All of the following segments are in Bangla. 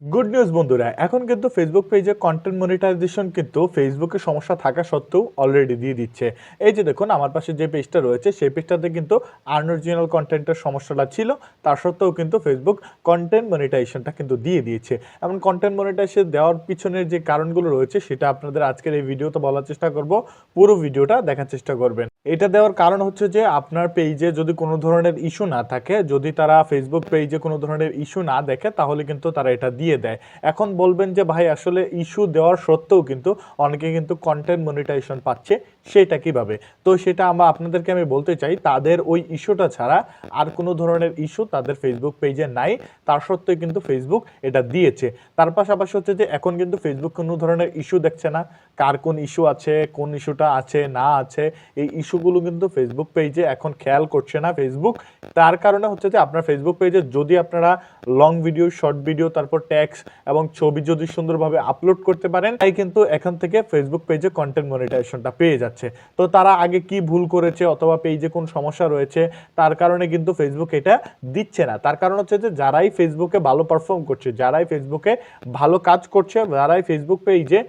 গুড নিউজ বন্ধুরা, এখন কিন্তু ফেসবুক পেজে কন্টেন্ট মনিটাইজেশন কিন্তু ফেসবুকে সমস্যা থাকা সত্ত্বেও অলরেডি দিয়ে দিচ্ছে। এই যে দেখুন আমার পাশে যে পেজটা রয়েছে সেই পেজটাতে কিন্তু আনঅরিজিনাল কন্টেন্টের সমস্যাটা ছিল, তার সত্ত্বেও কিন্তু ফেসবুক কন্টেন্ট মনিটাইজেশনটা কিন্তু দিয়ে দিয়েছে। এমন কন্টেন্ট মনিটাইজেশন দেওয়ার পিছনের যে কারণগুলো রয়েছে সেটা আপনাদের আজকের এই ভিডিওতে বলার চেষ্টা করব। পুরো ভিডিওটা দেখার চেষ্টা করবেন। এটা দেওয়ার কারণ হচ্ছে যে আপনার পেজে যদি কোনো ধরনের ইস্যু না থাকে, যদি তারা ফেসবুক পেজে কোনো ধরনের ইস্যু না দেখে তাহলে কিন্তু তারা এটা দিয়ে দেয়। এখন বলবেন যে ভাই আসলে ইস্যু দেওয়ার সত্ত্বেও কিন্তু অনেকে কিন্তু কন্টেন্ট মনিটাইজেশন পাচ্ছে, সেটা কিভাবে? তো সেটা আপনাদেরকে আমি বলতে চাই, তাদের ওই ইস্যুটা ছাড়া আর কোনো ধরনের ইস্যু তাদের ফেসবুক পেজে নাই, তার সত্ত্বেও কিন্তু ফেসবুক এটা দিয়েছে। তার পাশাপাশি হচ্ছে যে এখন কিন্তু ফেসবুক কোনো ধরনের ইস্যু দেখছে না, কার কোন ইস্যু আছে, কোন ইস্যুটা আছে না আছে, এই ইস্যুগুলো কিন্তু ফেসবুক পেজে এখন খেয়াল করছে না ফেসবুক। তার কারণে হচ্ছে যে আপনার ফেসবুক পেজে যদি আপনারা লং ভিডিও, শর্ট ভিডিও, তারপর ট্যাক্স এবং ছবি যদি সুন্দরভাবে আপলোড করতে পারেন, তাই কিন্তু এখান থেকে ফেসবুক পেজে কন্টেন্ট মনিটাইজেশনটা পেয়ে যাচ্ছে। তো তারা আগে কি ভুল করেছে অথবা পেজে কোন সমস্যা রয়েছে তার কারণে কিন্তু ফেসবুক এটা দিচ্ছে না। তার কারণ হচ্ছে যে যারাই ফেসবুকে ভালো পারফর্ম করছে, যারাই ফেসবুকে ভালো কাজ করছে, যারাই ফেসবুক পেজে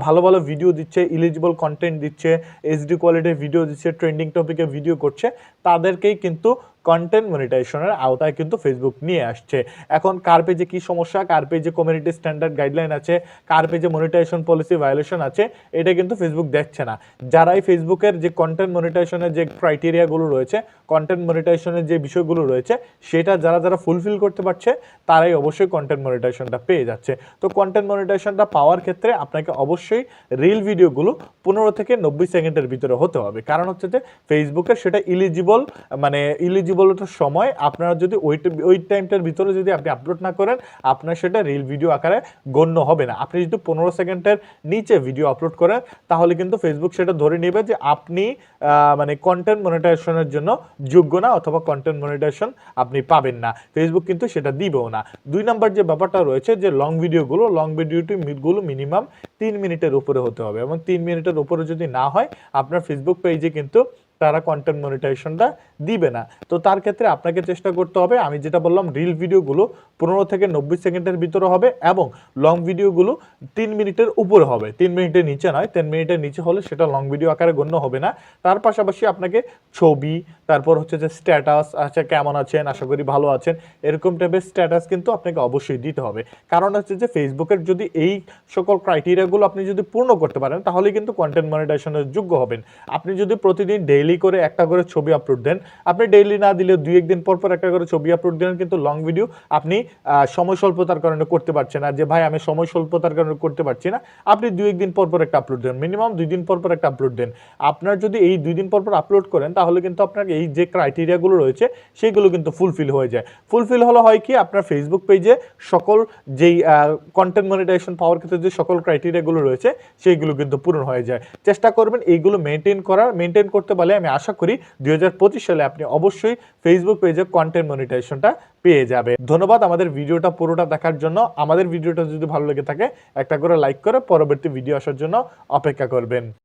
ভালো ভালো ভিডিও দিচ্ছে, ইলিজিবল কন্টেন্ট দিচ্ছে, এইচডি কোয়ালিটির ভিডিও দিচ্ছে, ট্রেন্ডিং টপিকে ভিডিও করছে, তাদেরকেই কিন্তু কন্টেন্ট মনিটাইজেশনের আওতায় কিন্তু ফেসবুক নিয়ে আসছে। এখন কার পেজে কি সমস্যা, কার পেজে কমিউনিটি স্ট্যান্ডার্ড গাইডলাইন আছে, কার পেজে মনিটাইজেশন পলিসি ভায়োলেশন আছে, এটা কিন্তু ফেসবুক দেখছে না। যারাই ফেসবুকের যে কন্টেন্ট মনিটাইজেশনের যে ক্রাইটেরিয়াগুলো রয়েছে, কন্টেন্ট মনিটাইজেশনের যে বিষয়গুলো রয়েছে, সেটা যারা যারা ফুলফিল করতে পারছে তারাই অবশ্যই কন্টেন্ট মনিটাইজেশনটা পেয়ে যাচ্ছে। তো কন্টেন্ট মনিটাইজেশনটা পাওয়ার ক্ষেত্রে আপনাকে অবশ্যই রিল ভিডিওগুলো 15 থেকে 90 সেকেন্ডের ভিতরে হতে হবে। কারণ হচ্ছে যে ফেসবুকের সেটা ইলিজিবল, মানে ইলিজিবলতার সময় আপনারা যদি ওই টাইমটার ভিতরে যদি আপনি আপলোড না করেন, আপনার সেটা রিল ভিডিও আকারে গণ্য হবে না। আপনি যদি 15 সেকেন্ডের নিচে ভিডিও আপলোড করেন তাহলে কিন্তু ফেসবুক সেটা ধরে নেবে যে আপনি মানে কন্টেন্ট মনিটাইজেশনের জন্য যোগ্য না, অথবা কন্টেন্ট মনিটাইজেশন আপনি পাবেন না, ফেসবুক কিন্তু সেটা দিবেও না। 2 নাম্বার যে ব্যাপারটা রয়েছে যে লং ভিডিওগুলো মিনিমাম 3 মিনিটের উপরে হতে হবে, এবং 3 মিনিটের উপরে যদি না হয় আপনার ফেসবুক পেজে কিন্তু তারা কন্টেন্ট মনিটাইজেশনটা দিবে না। তো তার ক্ষেত্রে আপনাকে চেষ্টা করতে হবে, আমি যেটা বললাম, রিল ভিডিওগুলো 15 থেকে 90 সেকেন্ডের ভিতরে হবে এবং লং ভিডিওগুলো 3 মিনিটের উপরে হবে, 3 মিনিটের নিচে নয়। 3 মিনিটের নিচে হলে সেটা লং ভিডিও আকারে গণ্য হবে না। তার পাশাপাশি আপনাকে ছবি, তারপর হচ্ছে যে স্ট্যাটাস, আচ্ছা কেমন আছেন, আশা করি ভালো আছেন, এরকম টাইপের স্ট্যাটাস কিন্তু আপনাকে অবশ্যই দিতে হবে। কারণ হচ্ছে যে ফেসবুকের যদি এই সকল ক্রাইটেরিয়াগুলো আপনি যদি পূর্ণ করতে পারেন তাহলে কিন্তু কন্টেন্ট মনিটাইজেশনের যোগ্য হবেন। আপনি যদি প্রতিদিন ডেইলি করে একটা করে ছবি আপলোড দেন, আপনি ডেইলি না দিলে 2-1 দিন পর পর একটা করে ছবি আপলোড দেন, কিন্তু লং ভিডিও আপনি সময় স্বল্পতার কারণে করতে পারছেন না, যে ভাই আমি সময় স্বল্পতার কারণে করতে পারছি না, আপনি 2-1 দিন পর পর একটা আপলোড দেন, মিনিমাম 2 দিন পর পর একটা আপলোড দেন। আপনার যদি এই 2 দিন পর পর আপলোড করেন তাহলে কিন্তু আপনার এই যে ক্রাইটেরিয়াগুলো রয়েছে সেগুলো কিন্তু ফুলফিল হয়ে যায়। ফুলফিল হলে হয় কি, আপনার ফেসবুক পেজে সকল যেই কন্টেন্ট মনিটাইজেশন পাওয়ার ক্ষেত্রে যে সকল ক্রাইটেরিয়াগুলো রয়েছে সেইগুলো কিন্তু পূরণ হয়ে যায়। চেষ্টা করবেন এইগুলো মেনটেন করতে পারলে আমি আশা করি 2025 সালে আপনি অবশ্যই ফেসবুক পেজে কন্টেন্ট মনিটাইজেশনটা পেয়ে যাবে। ধন্যবাদ আমাদের ভিডিওটা পুরোটা দেখার জন্য। আমাদের ভিডিওটা যদি ভালো লেগে থাকে একটা করে লাইক করে পরবর্তী ভিডিও আসার জন্য অপেক্ষা করবেন।